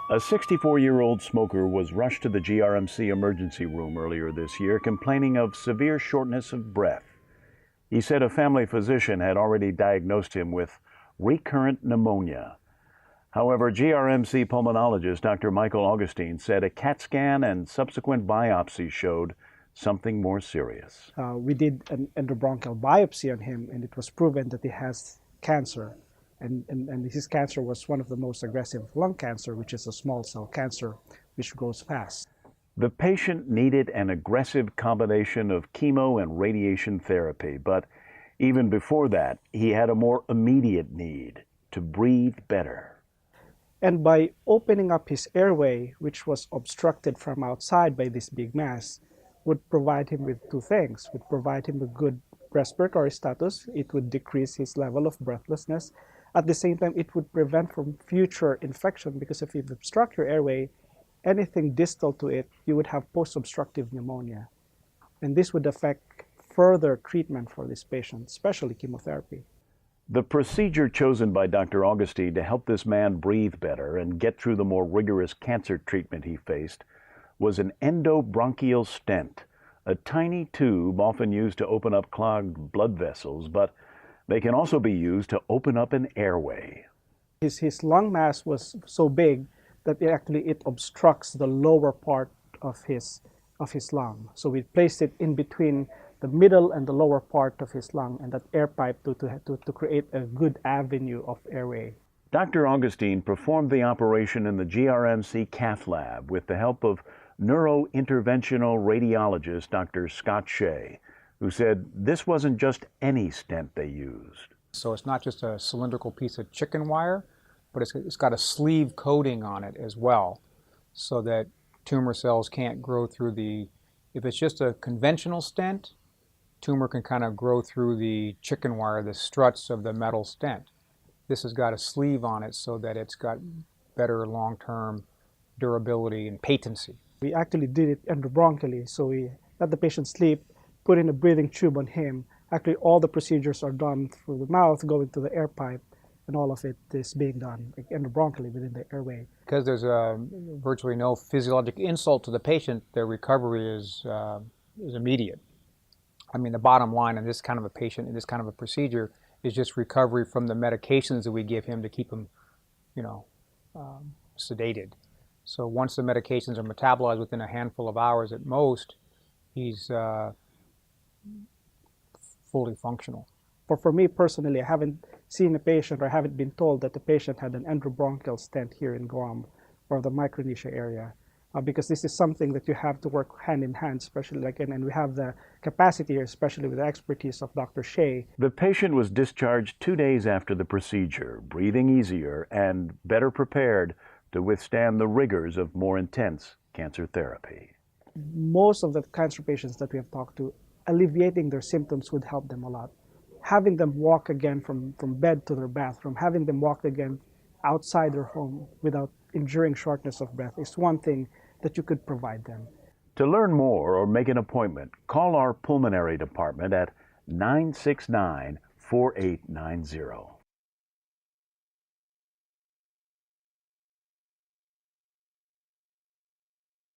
A 64-year-old smoker was rushed to the GRMC emergency room earlier this year complaining of severe shortness of breath. He said a family physician had already diagnosed him with recurrent pneumonia. However, GRMC Pulmonologist Dr. Agustin said a CAT scan and subsequent biopsy showed something more serious. We did an endobronchial biopsy on him, and it was proven that he has cancer. And his cancer was one of the most aggressive lung cancer, which is a small cell cancer, which grows fast. The patient needed an aggressive combination of chemo and radiation therapy, but even before that, he had a more immediate need to breathe better. And by opening up his airway, which was obstructed from outside by this big mass, would provide him with two things. Would provide him with good respiratory status. It would decrease his level of breathlessness. At the same time, it would prevent from future infection, because if you obstruct your airway, anything distal to it, you would have post-obstructive pneumonia. And this would affect further treatment for this patient, especially chemotherapy. The procedure chosen by Dr. Agustin to help this man breathe better and get through the more rigorous cancer treatment he faced was an endobronchial stent, a tiny tube often used to open up clogged blood vessels, but they can also be used to open up an airway. His lung mass was so big that it obstructs the lower part of his lung. So we placed it in between the middle and the lower part of his lung, and that air pipe to create a good avenue of airway. Dr. Agustin performed the operation in the GRMC cath lab with the help of Neurointerventional Radiologist Dr. Shay, who said this wasn't just any stent they used. So it's not just a cylindrical piece of chicken wire, but it's got a sleeve coating on it as well, so that tumor cells can't grow through the, if it's just a conventional stent, tumor can kind of grow through the chicken wire, the struts of the metal stent. This has got a sleeve on it so that it's got better long-term durability and patency. We actually did it endobronchially, so we let the patient sleep, put in a breathing tube on him. Actually, all the procedures are done through the mouth, going to the air pipe, and all of it is being done endobronchially within the airway. Because there's virtually no physiologic insult to the patient, their recovery is immediate. I mean, the bottom line in this kind of a patient, in this kind of a procedure, is just recovery from the medications that we give him to keep him, sedated. So once the medications are metabolized within a handful of hours at most, he's fully functional. But for me personally, I haven't seen a patient, or haven't been told that the patient had an endobronchial stent here in Guam or the Micronesia area, because this is something that you have to work hand in hand, especially and we have the capacity here, especially with the expertise of Dr. Shay. The patient was discharged 2 days after the procedure, breathing easier and better prepared to withstand the rigors of more intense cancer therapy. Most of the cancer patients that we have talked to, alleviating their symptoms would help them a lot. Having them walk again from bed to their bathroom, having them walk again outside their home without enduring shortness of breath is one thing that you could provide them. To learn more or make an appointment, call our pulmonary department at 969-4890.